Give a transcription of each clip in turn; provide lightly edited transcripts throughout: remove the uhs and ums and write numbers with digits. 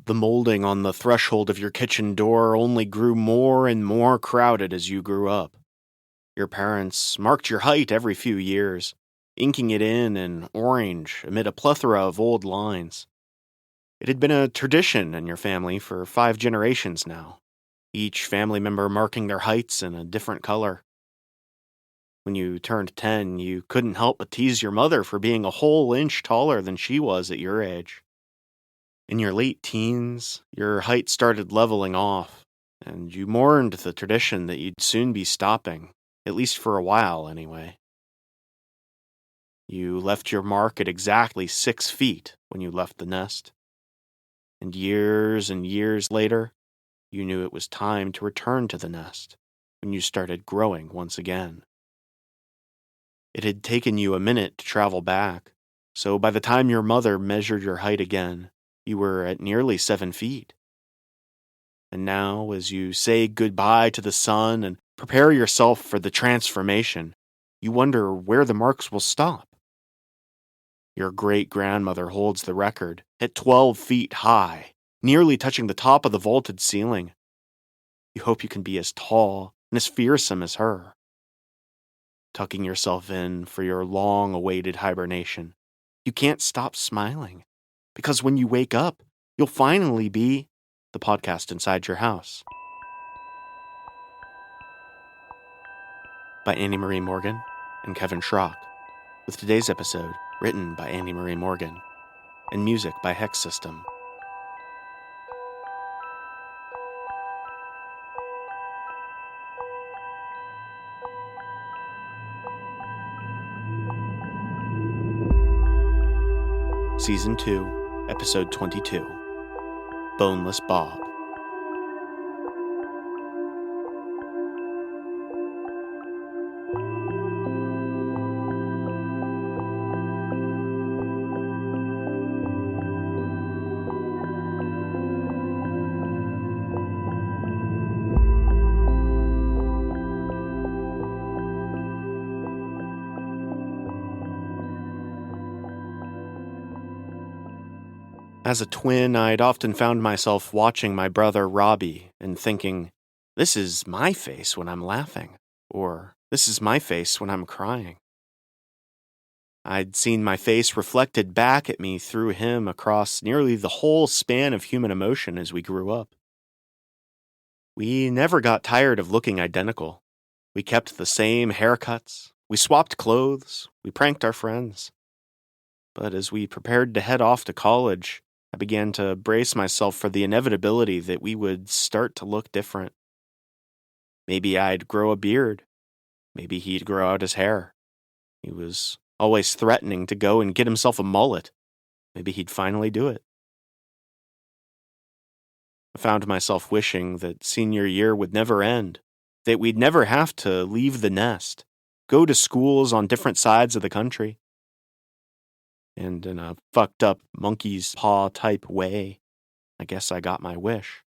The molding on the threshold of your kitchen door only grew more and more crowded as you grew up. Your parents marked your height every few years, inking it in orange amid a plethora of old lines. It had been a tradition in your family for 5 generations now, each family member marking their heights in a different color. When you turned 10, you couldn't help but tease your mother for being a whole inch taller than she was at your age. In your late teens, your height started leveling off, and you mourned the tradition that you'd soon be stopping, at least for a while anyway. You left your mark at exactly 6 feet when you left the nest. And years later, you knew it was time to return to the nest when you started growing once again. It had taken you a minute to travel back, so by the time your mother measured your height again, you were at nearly 7 feet. And now, as you say goodbye to the sun and prepare yourself for the transformation, you wonder where the marks will stop. Your great-grandmother holds the record at 12 feet high, nearly touching the top of the vaulted ceiling. You hope you can be as tall and as fearsome as her. Tucking yourself in for your long-awaited hibernation, you can't stop smiling, because when you wake up, you'll finally be the podcast inside your house. By Annie Marie Morgan and Kevin Schrock, with today's episode written by Annie Marie Morgan and music by Hex System. Season 2, Episode 22, Boneless Bob. As a twin, I'd often found myself watching my brother Robbie and thinking, this is my face when I'm laughing, or this is my face when I'm crying. I'd seen my face reflected back at me through him across nearly the whole span of human emotion as we grew up. We never got tired of looking identical. We kept the same haircuts, we swapped clothes, we pranked our friends. But as we prepared to head off to college, I began to brace myself for the inevitability that we would start to look different. Maybe I'd grow a beard. Maybe he'd grow out his hair. He was always threatening to go and get himself a mullet. Maybe he'd finally do it. I found myself wishing that senior year would never end, that we'd never have to leave the nest, go to schools on different sides of the country. And in a fucked up monkey's paw type way, I guess I got my wish.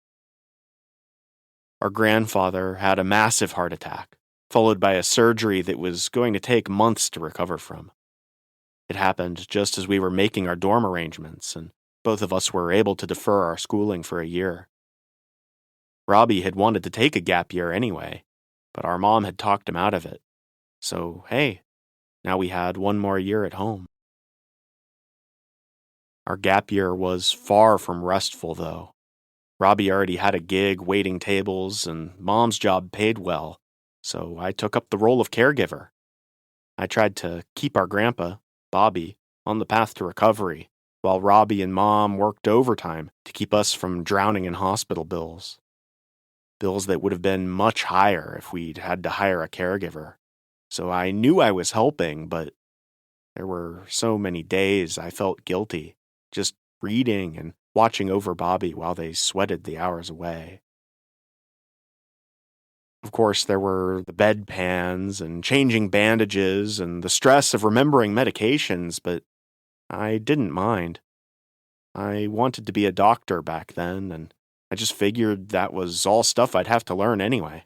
Our grandfather had a massive heart attack, followed by a surgery that was going to take months to recover from. It happened just as we were making our dorm arrangements, and both of us were able to defer our schooling for a year. Robbie had wanted to take a gap year anyway, but our mom had talked him out of it. So, hey, now we had one more year at home. Our gap year was far from restful, though. Robbie already had a gig waiting tables, and Mom's job paid well, so I took up the role of caregiver. I tried to keep our grandpa, Bobby, on the path to recovery, while Robbie and Mom worked overtime to keep us from drowning in hospital bills. Bills that would have been much higher if we'd had to hire a caregiver. So I knew I was helping, but there were so many days I felt guilty, just reading and watching over Bobby while they sweated the hours away. Of course, there were the bedpans and changing bandages and the stress of remembering medications, but I didn't mind. I wanted to be a doctor back then, and I just figured that was all stuff I'd have to learn anyway.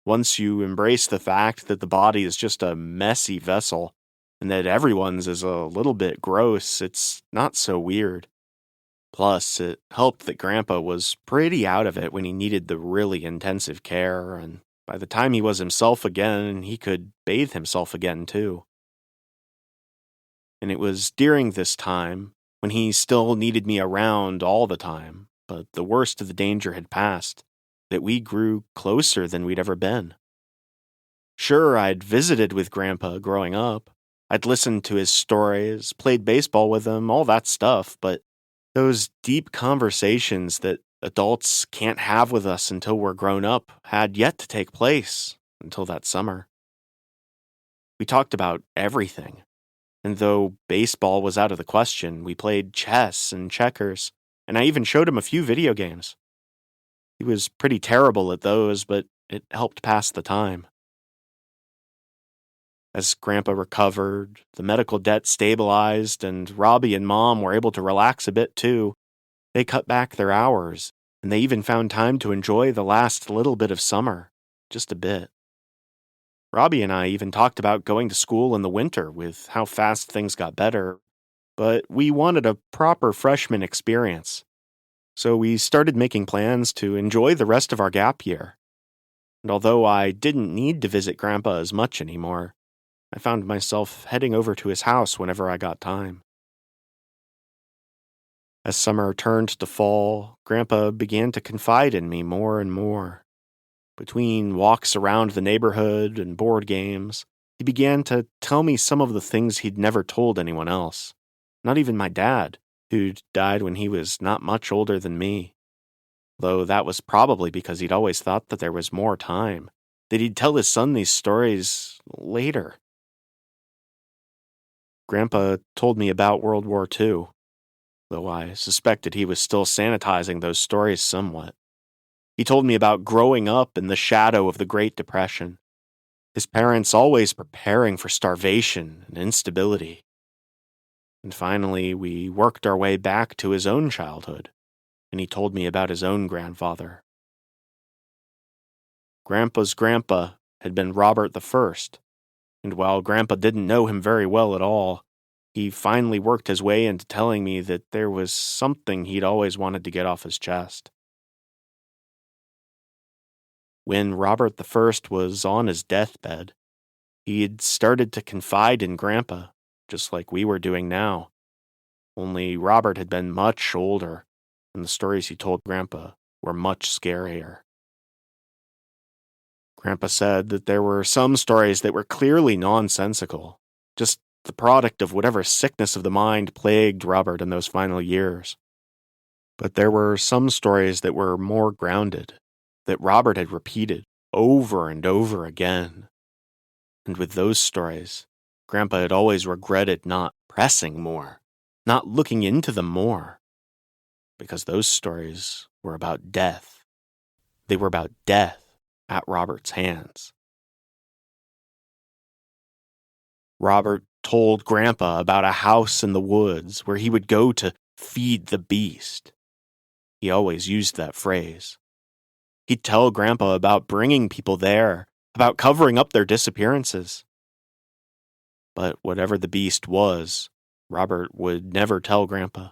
Once you embrace the fact that the body is just a messy vessel, and that everyone's is a little bit gross, it's not so weird. Plus, it helped that Grandpa was pretty out of it when he needed the really intensive care, and by the time he was himself again, he could bathe himself again, too. And it was during this time, when he still needed me around all the time, but the worst of the danger had passed, that we grew closer than we'd ever been. Sure, I'd visited with Grandpa growing up. I'd listened to his stories, played baseball with him, all that stuff, but those deep conversations that adults can't have with us until we're grown up had yet to take place until that summer. We talked about everything, and though baseball was out of the question, we played chess and checkers, and I even showed him a few video games. He was pretty terrible at those, but it helped pass the time. As Grandpa recovered, the medical debt stabilized, and Robbie and Mom were able to relax a bit too. They cut back their hours, and they even found time to enjoy the last little bit of summer, just a bit. Robbie and I even talked about going to school in the winter with how fast things got better, but we wanted a proper freshman experience. So we started making plans to enjoy the rest of our gap year. And although I didn't need to visit Grandpa as much anymore, I found myself heading over to his house whenever I got time. As summer turned to fall, Grandpa began to confide in me more and more. Between walks around the neighborhood and board games, he began to tell me some of the things he'd never told anyone else. Not even my dad, who'd died when he was not much older than me. Though that was probably because he'd always thought that there was more time, that he'd tell his son these stories later. Grandpa told me about World War II, though I suspected he was still sanitizing those stories somewhat. He told me about growing up in the shadow of the Great Depression, his parents always preparing for starvation and instability. And finally, we worked our way back to his own childhood, and he told me about his own grandfather. Grandpa's grandpa had been Robert the First, and while Grandpa didn't know him very well at all, he finally worked his way into telling me that there was something he'd always wanted to get off his chest. When Robert the First was on his deathbed, he'd started to confide in Grandpa, just like we were doing now. Only Robert had been much older, and the stories he told Grandpa were much scarier. Grandpa said that there were some stories that were clearly nonsensical, just the product of whatever sickness of the mind plagued Robert in those final years. But there were some stories that were more grounded, that Robert had repeated over and over again. And with those stories, Grandpa had always regretted not pressing more, not looking into them more, because those stories were about death. They were about death at Robert's hands. Robert told Grandpa about a house in the woods where he would go to feed the beast. He always used that phrase. He'd tell Grandpa about bringing people there, about covering up their disappearances. But whatever the beast was, Robert would never tell Grandpa.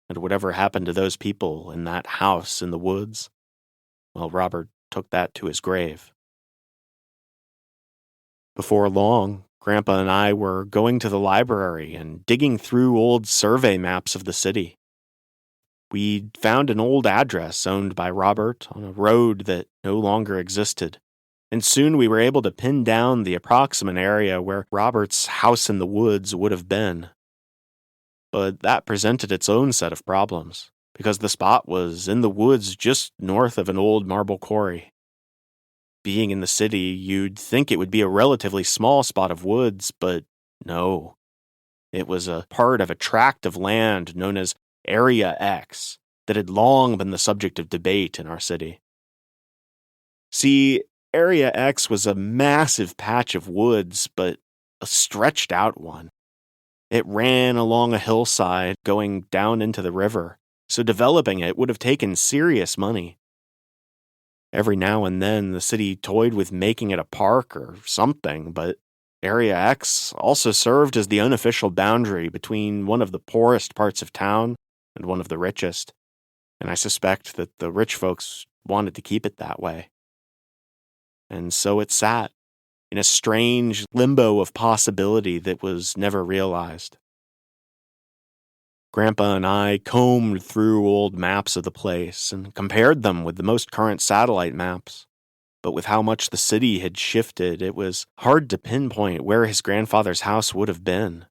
And whatever happened to those people in that house in the woods, well, Robert took that to his grave. Before long, Grandpa and I were going to the library and digging through old survey maps of the city. We'd found an old address owned by Robert on a road that no longer existed, and soon we were able to pin down the approximate area where Robert's house in the woods would have been. But that presented its own set of problems, because the spot was in the woods just north of an old marble quarry. Being in the city, you'd think it would be a relatively small spot of woods, but no. It was a part of a tract of land known as Area X that had long been the subject of debate in our city. See, Area X was a massive patch of woods, but a stretched out one. It ran along a hillside going down into the river, so developing it would have taken serious money. Every now and then, the city toyed with making it a park or something, but Area X also served as the unofficial boundary between one of the poorest parts of town and one of the richest, and I suspect that the rich folks wanted to keep it that way. And so it sat in a strange limbo of possibility that was never realized. Grandpa and I combed through old maps of the place and compared them with the most current satellite maps. But with how much the city had shifted, it was hard to pinpoint where his grandfather's house would have been.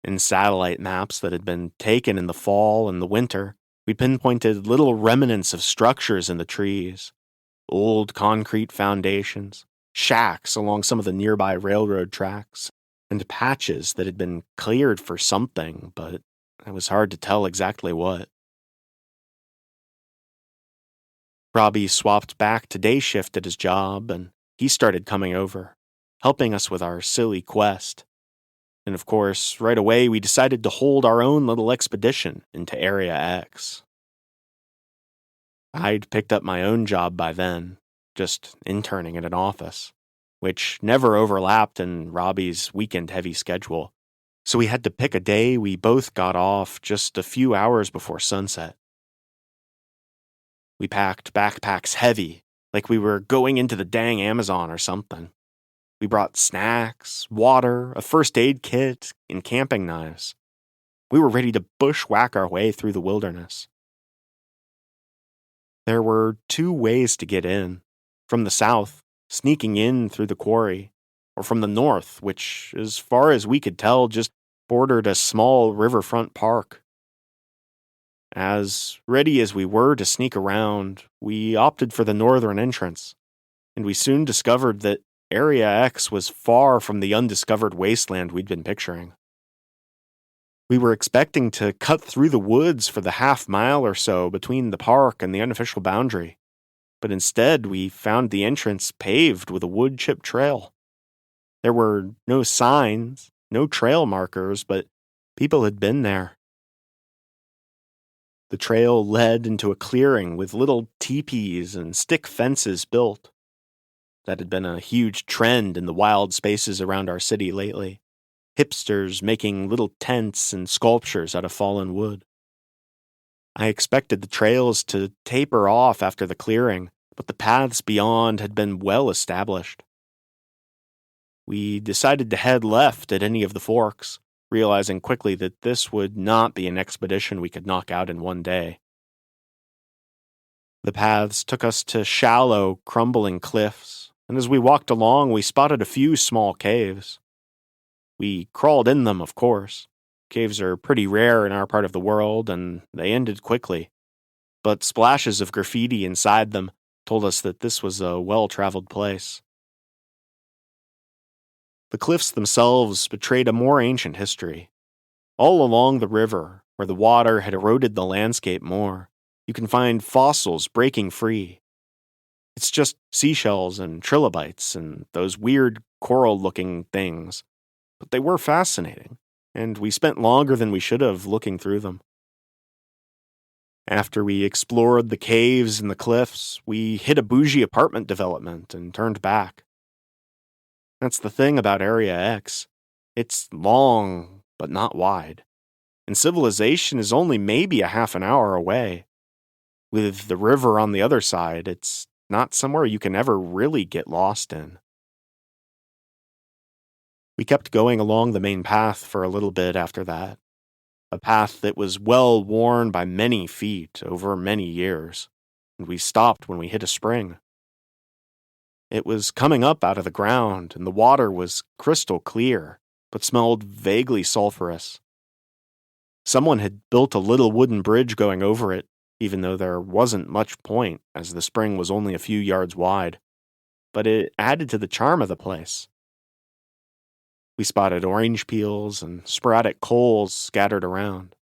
In satellite maps that had been taken in the fall and the winter, we pinpointed little remnants of structures in the trees, old concrete foundations, shacks along some of the nearby railroad tracks, and patches that had been cleared for something, but it was hard to tell exactly what. Robbie swapped back to day shift at his job, and he started coming over, helping us with our silly quest. And of course, right away we decided to hold our own little expedition into Area X. I'd picked up my own job by then, just interning at an office, which never overlapped in Robbie's weekend-heavy schedule, so we had to pick a day we both got off just a few hours before sunset. We packed backpacks heavy, like we were going into the dang Amazon or something. We brought snacks, water, a first aid kit, and camping knives. We were ready to bushwhack our way through the wilderness. There were two ways to get in. From the south, sneaking in through the quarry, or from the north, which, as far as we could tell, just bordered a small riverfront park. As ready as we were to sneak around, we opted for the northern entrance, and we soon discovered that Area X was far from the undiscovered wasteland we'd been picturing. We were expecting to cut through the woods for the half-mile or so between the park and the unofficial boundary, but instead we found the entrance paved with a wood-chip trail. There were no signs, no trail markers, but people had been there. The trail led into a clearing with little teepees and stick fences built. That had been a huge trend in the wild spaces around our city lately. Hipsters making little tents and sculptures out of fallen wood. I expected the trails to taper off after the clearing, but the paths beyond had been well established. We decided to head left at any of the forks, realizing quickly that this would not be an expedition we could knock out in one day. The paths took us to shallow, crumbling cliffs, and as we walked along, we spotted a few small caves. We crawled in them, of course. Caves are pretty rare in our part of the world, and they ended quickly. But splashes of graffiti inside them told us that this was a well-traveled place. The cliffs themselves betrayed a more ancient history. All along the river, where the water had eroded the landscape more, you can find fossils breaking free. It's just seashells and trilobites and those weird coral-looking things. But they were fascinating, and we spent longer than we should have looking through them. After we explored the caves and the cliffs, we hit a bougie apartment development and turned back. That's the thing about Area X. It's long, but not wide. And civilization is only maybe a half an hour away. With the river on the other side, it's not somewhere you can ever really get lost in. We kept going along the main path for a little bit after that. A path that was well worn by many feet over many years, and we stopped when we hit a spring. It was coming up out of the ground, and the water was crystal clear, but smelled vaguely sulfurous. Someone had built a little wooden bridge going over it, even though there wasn't much point, as the spring was only a few yards wide. But it added to the charm of the place. We spotted orange peels and sporadic coals scattered around,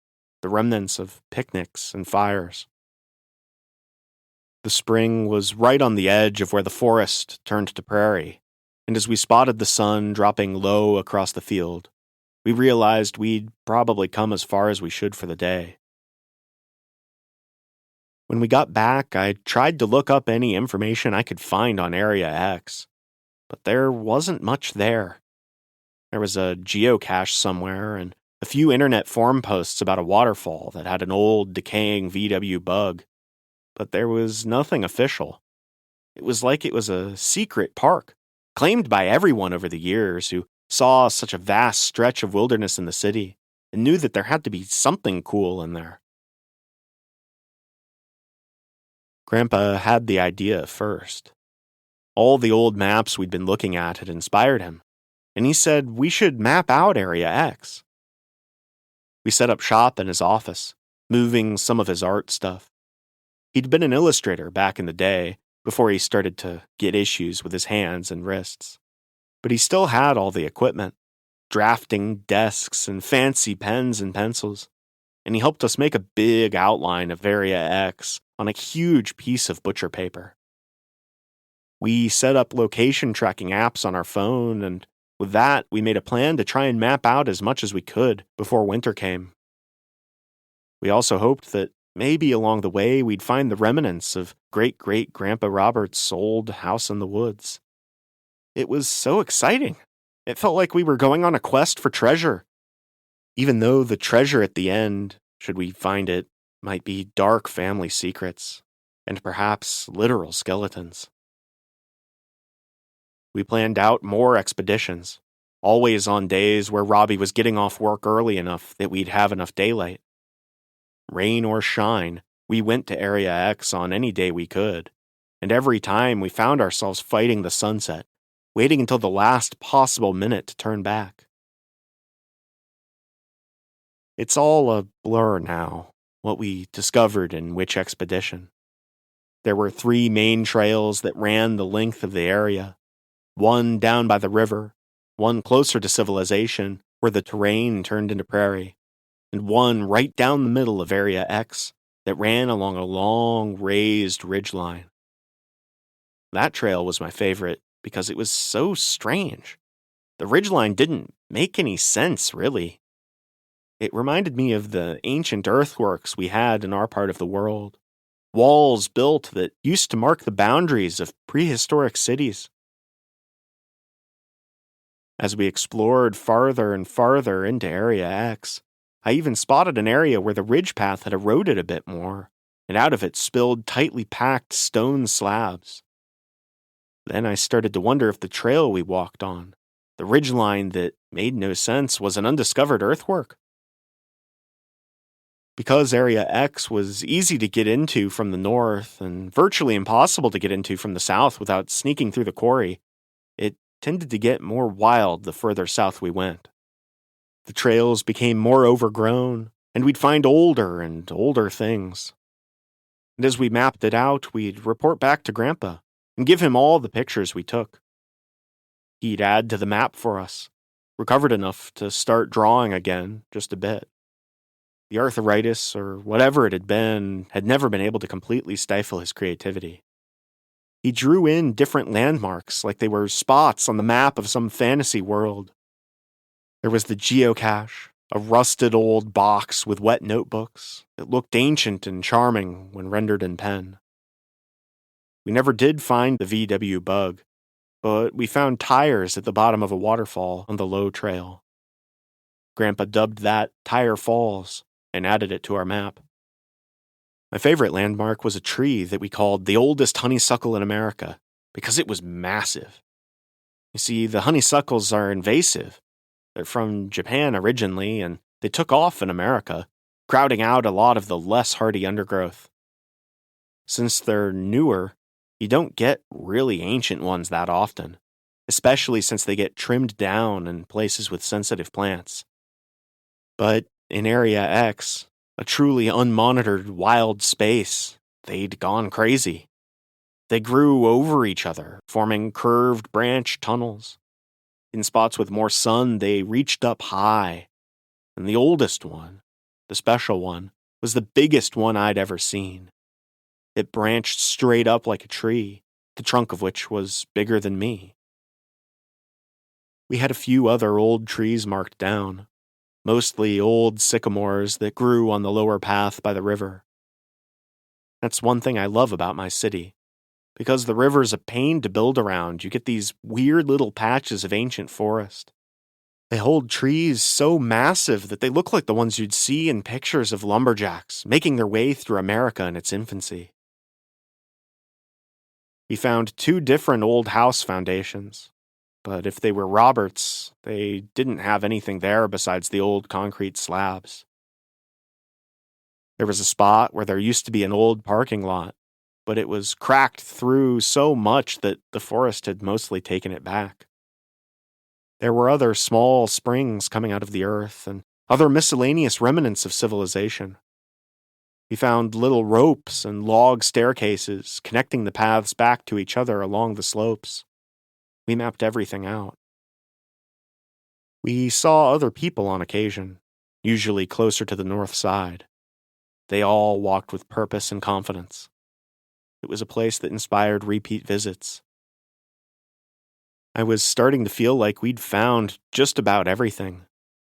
the remnants of picnics and fires. The spring was right on the edge of where the forest turned to prairie, and as we spotted the sun dropping low across the field, we realized we'd probably come as far as we should for the day. When we got back, I tried to look up any information I could find on Area X, but there wasn't much there. There was a geocache somewhere, and a few internet forum posts about a waterfall that had an old, decaying VW bug, but there was nothing official. It was like it was a secret park, claimed by everyone over the years who saw such a vast stretch of wilderness in the city and knew that there had to be something cool in there. Grandpa had the idea first. All the old maps we'd been looking at had inspired him, and he said we should map out Area X. We set up shop in his office, moving some of his art stuff. He'd been an illustrator back in the day, before he started to get issues with his hands and wrists. But he still had all the equipment, drafting desks and fancy pens and pencils, and he helped us make a big outline of Area X on a huge piece of butcher paper. We set up location tracking apps on our phone, and with that, we made a plan to try and map out as much as we could before winter came. We also hoped that maybe along the way we'd find the remnants of great-great-grandpa Robert's old house in the woods. It was so exciting. It felt like we were going on a quest for treasure. Even though the treasure at the end, should we find it, might be dark family secrets, and perhaps literal skeletons. We planned out more expeditions, always on days where Robbie was getting off work early enough that we'd have enough daylight. Rain or shine, we went to Area X on any day we could, and every time we found ourselves fighting the sunset, waiting until the last possible minute to turn back. It's all a blur now, what we discovered in which expedition. There were 3 main trails that ran the length of the area, one down by the river, one closer to civilization where the terrain turned into prairie, and one right down the middle of Area X that ran along a long, raised ridgeline. That trail was my favorite because it was so strange. The ridgeline didn't make any sense, really. It reminded me of the ancient earthworks we had in our part of the world, walls built that used to mark the boundaries of prehistoric cities. As we explored farther and farther into Area X, I even spotted an area where the ridge path had eroded a bit more, and out of it spilled tightly packed stone slabs. Then I started to wonder if the trail we walked on, the ridgeline that made no sense, was an undiscovered earthwork. Because Area X was easy to get into from the north and virtually impossible to get into from the south without sneaking through the quarry, it tended to get more wild the further south we went. The trails became more overgrown, and we'd find older and older things. And as we mapped it out, we'd report back to Grandpa and give him all the pictures we took. He'd add to the map for us, recovered enough to start drawing again just a bit. The arthritis, or whatever it had been, had never been able to completely stifle his creativity. He drew in different landmarks like they were spots on the map of some fantasy world. There was the geocache, a rusted old box with wet notebooks that looked ancient and charming when rendered in pen. We never did find the VW bug, but we found tires at the bottom of a waterfall on the low trail. Grandpa dubbed that Tire Falls and added it to our map. My favorite landmark was a tree that we called the oldest honeysuckle in America because it was massive. You see, the honeysuckles are invasive. They're from Japan originally, and they took off in America, crowding out a lot of the less hardy undergrowth. Since they're newer, you don't get really ancient ones that often, especially since they get trimmed down in places with sensitive plants. But in Area X, a truly unmonitored wild space, they'd gone crazy. They grew over each other, forming curved branch tunnels. In spots with more sun, they reached up high, and the oldest one, the special one, was the biggest one I'd ever seen. It branched straight up like a tree, the trunk of which was bigger than me. We had a few other old trees marked down, mostly old sycamores that grew on the lower path by the river. That's one thing I love about my city. Because the river's a pain to build around, you get these weird little patches of ancient forest. They hold trees so massive that they look like the ones you'd see in pictures of lumberjacks making their way through America in its infancy. We found 2 different old house foundations, but if they were Robert's, they didn't have anything there besides the old concrete slabs. There was a spot where there used to be an old parking lot, but it was cracked through so much that the forest had mostly taken it back. There were other small springs coming out of the earth and other miscellaneous remnants of civilization. We found little ropes and log staircases connecting the paths back to each other along the slopes. We mapped everything out. We saw other people on occasion, usually closer to the north side. They all walked with purpose and confidence. It was a place that inspired repeat visits. I was starting to feel like we'd found just about everything,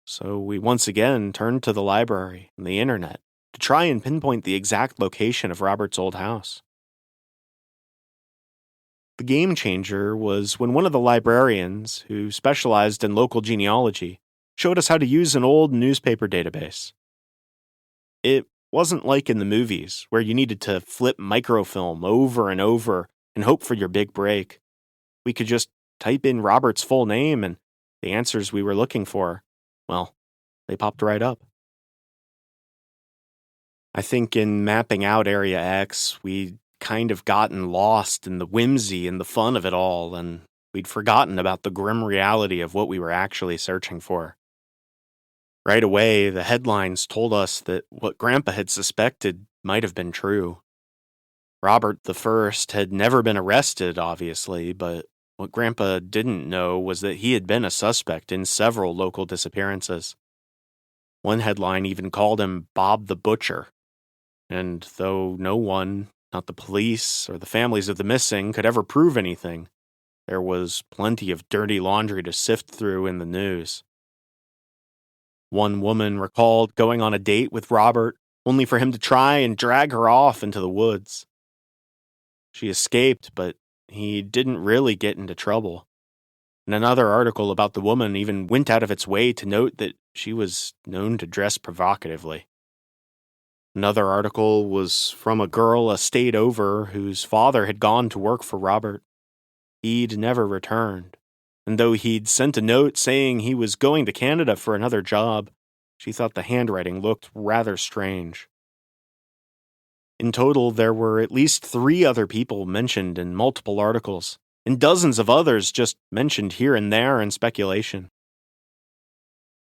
so we once again turned to the library and the internet to try and pinpoint the exact location of Robert's old house. The game changer was when one of the librarians, who specialized in local genealogy, showed us how to use an old newspaper database. It wasn't like in the movies, where you needed to flip microfilm over and over and hope for your big break. We could just type in Robert's full name and the answers we were looking for, well, they popped right up. I think in mapping out Area X, we'd kind of gotten lost in the whimsy and the fun of it all, and we'd forgotten about the grim reality of what we were actually searching for. Right away, the headlines told us that what Grandpa had suspected might have been true. Robert I had never been arrested, obviously, but what Grandpa didn't know was that he had been a suspect in several local disappearances. One headline even called him Bob the Butcher, and though no one, not the police or the families of the missing, could ever prove anything, there was plenty of dirty laundry to sift through in the news. One woman recalled going on a date with Robert, only for him to try and drag her off into the woods. She escaped, but he didn't really get into trouble. And another article about the woman even went out of its way to note that she was known to dress provocatively. Another article was from a girl a state over whose father had gone to work for Robert. He'd never returned, and though he'd sent a note saying he was going to Canada for another job, she thought the handwriting looked rather strange. In total, there were at least 3 other people mentioned in multiple articles, and dozens of others just mentioned here and there in speculation.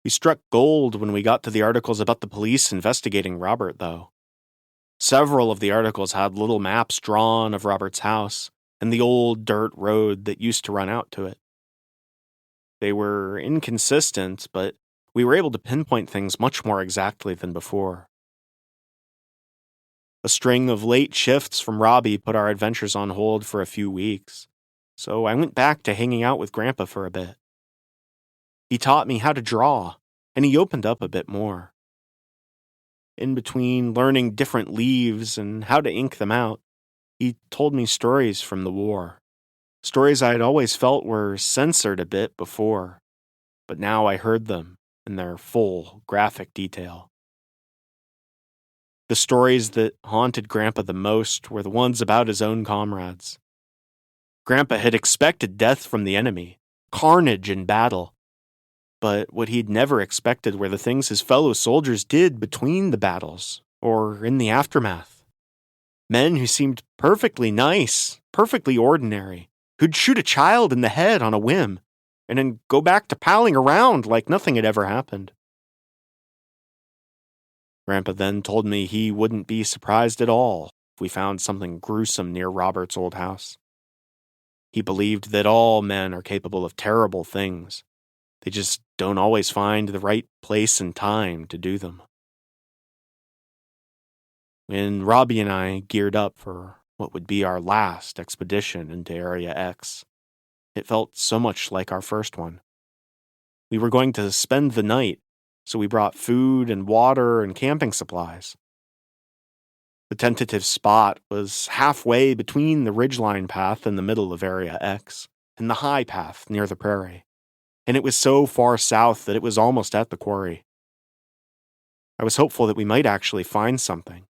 We struck gold when we got to the articles about the police investigating Robert, though. Several of the articles had little maps drawn of Robert's house and the old dirt road that used to run out to it. They were inconsistent, but we were able to pinpoint things much more exactly than before. A string of late shifts from Robbie put our adventures on hold for a few weeks, so I went back to hanging out with Grandpa for a bit. He taught me how to draw, and he opened up a bit more. In between learning different leaves and how to ink them out, he told me stories from the war. Stories I had always felt were censored a bit before, but now I heard them in their full, graphic detail. The stories that haunted Grandpa the most were the ones about his own comrades. Grandpa had expected death from the enemy, carnage in battle, but what he'd never expected were the things his fellow soldiers did between the battles, or in the aftermath. Men who seemed perfectly nice, perfectly ordinary, who'd shoot a child in the head on a whim, and then go back to palling around like nothing had ever happened. Grandpa then told me he wouldn't be surprised at all if we found something gruesome near Robert's old house. He believed that all men are capable of terrible things. They just don't always find the right place and time to do them. When Robbie and I geared up for what would be our last expedition into Area X, it felt so much like our first one. We were going to spend the night, so we brought food and water and camping supplies. The tentative spot was halfway between the ridgeline path in the middle of Area X and the high path near the prairie. and it was so far south that it was almost at the quarry. I was hopeful that we might actually find something,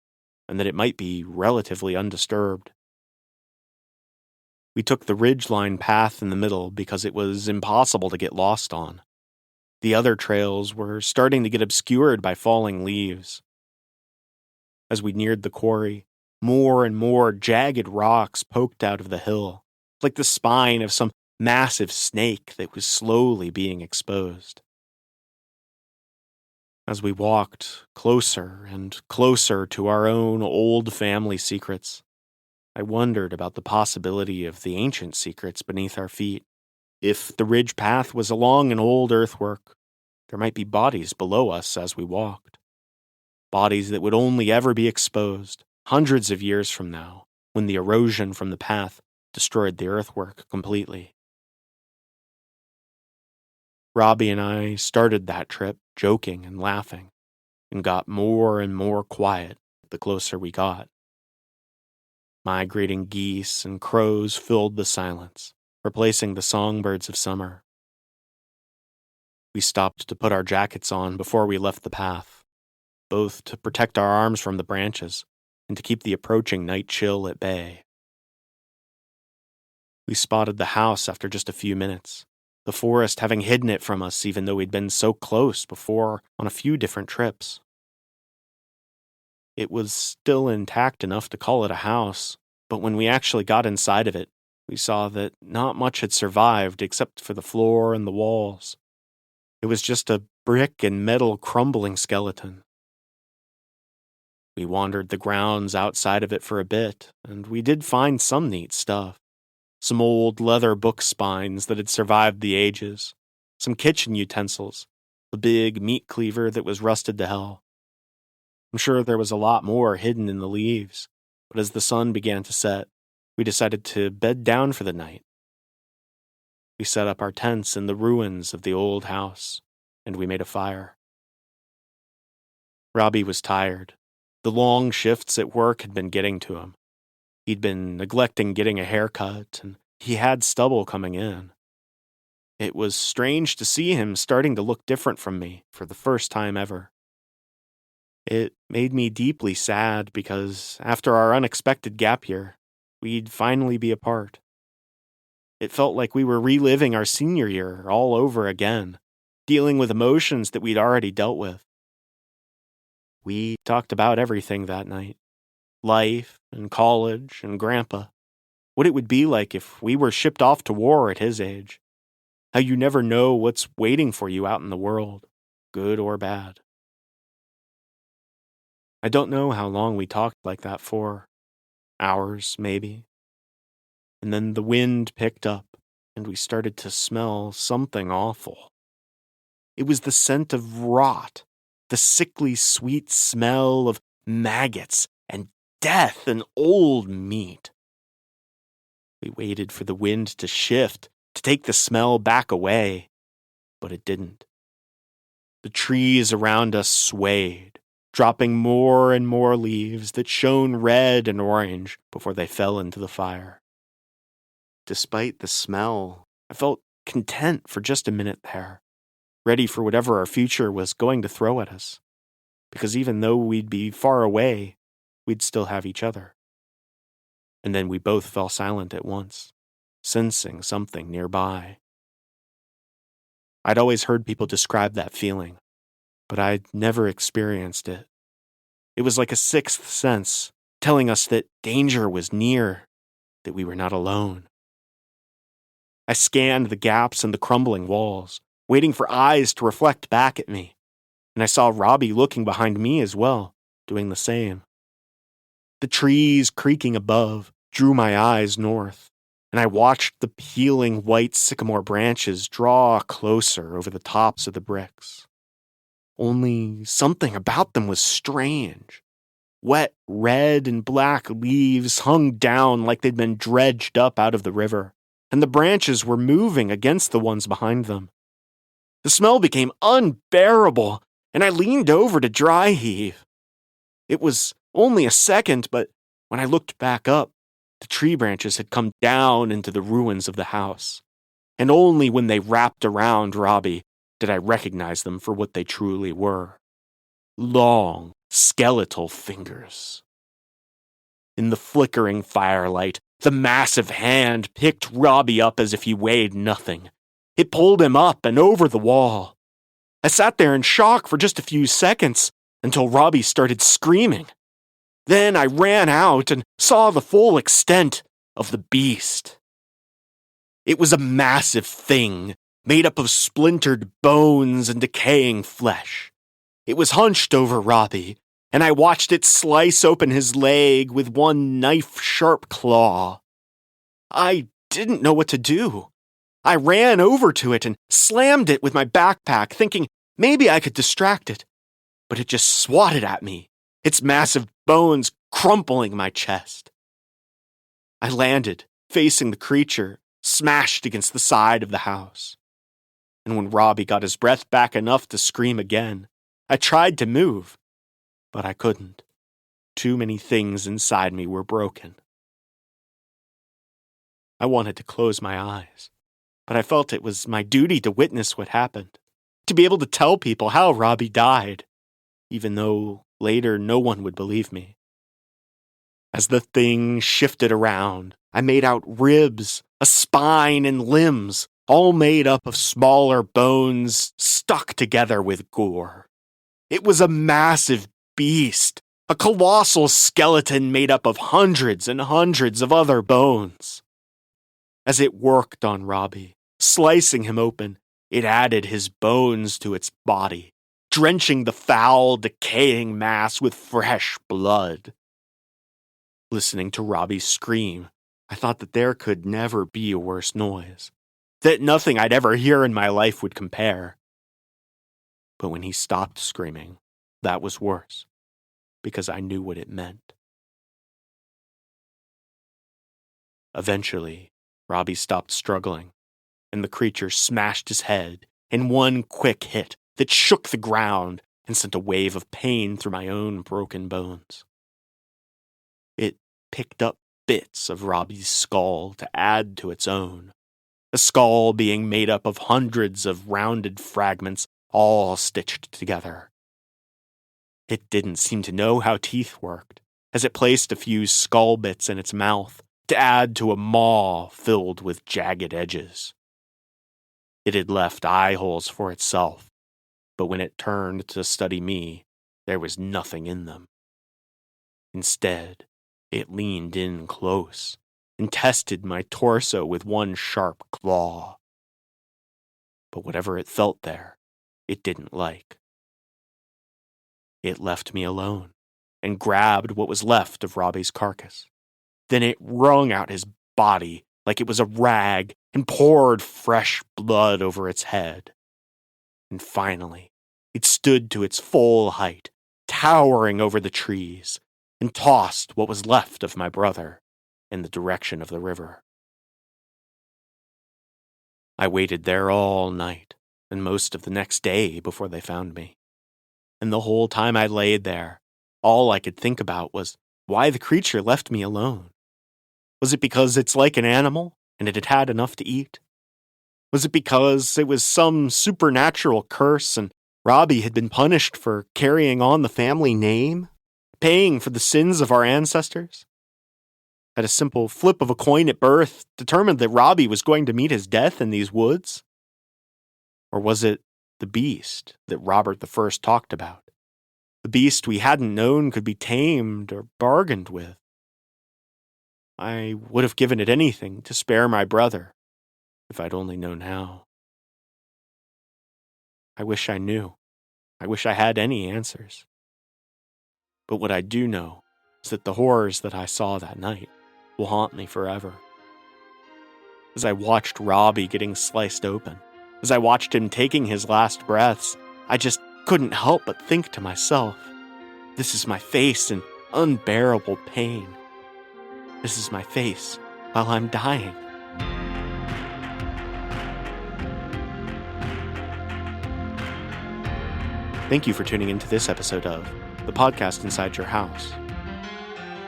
and that it might be relatively undisturbed. We took the ridgeline path in the middle because it was impossible to get lost on. The other trails were starting to get obscured by falling leaves. As we neared the quarry, more and more jagged rocks poked out of the hill, like the spine of some massive snake that was slowly being exposed. As we walked closer and closer to our own old family secrets, I wondered about the possibility of the ancient secrets beneath our feet. If the ridge path was along an old earthwork, there might be bodies below us as we walked. Bodies that would only ever be exposed hundreds of years from now, when the erosion from the path destroyed the earthwork completely. Robbie and I started that trip joking and laughing, and got more and more quiet the closer we got. Migrating geese and crows filled the silence, replacing the songbirds of summer. We stopped to put our jackets on before we left the path, both to protect our arms from the branches and to keep the approaching night chill at bay. We spotted the house after just a few minutes, the forest having hidden it from us even though we'd been so close before on a few different trips. It was still intact enough to call it a house, but when we actually got inside of it, we saw that not much had survived except for the floor and the walls. It was just a brick and metal crumbling skeleton. We wandered the grounds outside of it for a bit, and we did find some neat stuff. Some old leather book spines that had survived the ages, some kitchen utensils, the big meat cleaver that was rusted to hell. I'm sure there was a lot more hidden in the leaves, but as the sun began to set, we decided to bed down for the night. We set up our tents in the ruins of the old house, and we made a fire. Robbie was tired. The long shifts at work had been getting to him. He'd been neglecting getting a haircut, and he had stubble coming in. It was strange to see him starting to look different from me for the first time ever. It made me deeply sad because after our unexpected gap year, we'd finally be apart. It felt like we were reliving our senior year all over again, dealing with emotions that we'd already dealt with. We talked about everything that night. Life and college and Grandpa. What it would be like if we were shipped off to war at his age. How you never know what's waiting for you out in the world, good or bad. I don't know how long we talked like that for. Hours, maybe. And then the wind picked up, and we started to smell something awful. It was the scent of rot, the sickly sweet smell of maggots and death and old meat. We waited for the wind to shift, to take the smell back away, but it didn't. The trees around us swayed, dropping more and more leaves that shone red and orange before they fell into the fire. Despite the smell, I felt content for just a minute there, ready for whatever our future was going to throw at us, because even though we'd be far away, we'd still have each other. And then we both fell silent at once, sensing something nearby. I'd always heard people describe that feeling, but I'd never experienced it. It was like a sixth sense, telling us that danger was near, that we were not alone. I scanned the gaps in the crumbling walls, waiting for eyes to reflect back at me, and I saw Robbie looking behind me as well, doing the same. The trees creaking above drew my eyes north, and I watched the peeling white sycamore branches draw closer over the tops of the bricks. Only something about them was strange. Wet red and black leaves hung down like they'd been dredged up out of the river, and the branches were moving against the ones behind them. The smell became unbearable, and I leaned over to dry heave. It was only a second, but when I looked back up, the tree branches had come down into the ruins of the house. and only when they wrapped around Robbie did I recognize them for what they truly were. Long, skeletal fingers. In the flickering firelight, the massive hand picked Robbie up as if he weighed nothing. It pulled him up and over the wall. I sat there in shock for just a few seconds until Robbie started screaming. Then I ran out and saw the full extent of the beast. It was a massive thing, made up of splintered bones and decaying flesh. It was hunched over Robbie, and I watched it slice open his leg with one knife-sharp claw. I didn't know what to do. I ran over to it and slammed it with my backpack, thinking maybe I could distract it. But it just swatted at me, its massive bones crumpling my chest. I landed, facing the creature, smashed against the side of the house. And when Robbie got his breath back enough to scream again, I tried to move, but I couldn't. Too many things inside me were broken. I wanted to close my eyes, but I felt it was my duty to witness what happened, to be able to tell people how Robbie died, even though later no one would believe me. As the thing shifted around, I made out ribs, a spine, and limbs, all made up of smaller bones stuck together with gore. It was a massive beast, a colossal skeleton made up of hundreds and hundreds of other bones. As it worked on Robbie, slicing him open, it added his bones to its body, drenching the foul, decaying mass with fresh blood. Listening to Robbie scream, I thought that there could never be a worse noise, that nothing I'd ever hear in my life would compare. But when he stopped screaming, that was worse, because I knew what it meant. Eventually, Robbie stopped struggling, and the creature smashed his head in one quick hit that shook the ground and sent a wave of pain through my own broken bones. It picked up bits of Robbie's skull to add to its own, a skull being made up of hundreds of rounded fragments all stitched together. It didn't seem to know how teeth worked, as it placed a few skull bits in its mouth to add to a maw filled with jagged edges. It had left eye holes for itself, but when it turned to study me, there was nothing in them. Instead, it leaned in close and tested my torso with one sharp claw. But whatever it felt there, it didn't like. It left me alone and grabbed what was left of Robbie's carcass. Then it wrung out his body like it was a rag and poured fresh blood over its head. And finally, it stood to its full height, towering over the trees, and tossed what was left of my brother in the direction of the river. I waited there all night and most of the next day before they found me. And the whole time I laid there, all I could think about was why the creature left me alone. Was it because it's like an animal and it had had enough to eat? Was it because it was some supernatural curse and Robbie had been punished for carrying on the family name, paying for the sins of our ancestors? Had a simple flip of a coin at birth determined that Robbie was going to meet his death in these woods? Or was it the beast that Robert I talked about? The beast we hadn't known could be tamed or bargained with? I would have given it anything to spare my brother, if I'd only known how. I wish I knew. I wish I had any answers. But what I do know is that the horrors that I saw that night will haunt me forever. As I watched Robbie getting sliced open, as I watched him taking his last breaths, I just couldn't help but think to myself, this is my face in unbearable pain. This is my face while I'm dying. Thank you for tuning into this episode of The Podcast Inside Your House.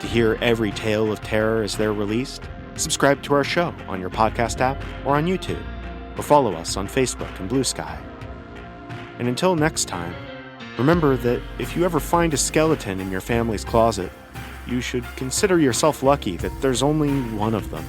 To hear every tale of terror as they're released, subscribe to our show on your podcast app or on YouTube. or follow us on Facebook and Blue Sky. And until next time, remember that if you ever find a skeleton in your family's closet, you should consider yourself lucky that there's only one of them.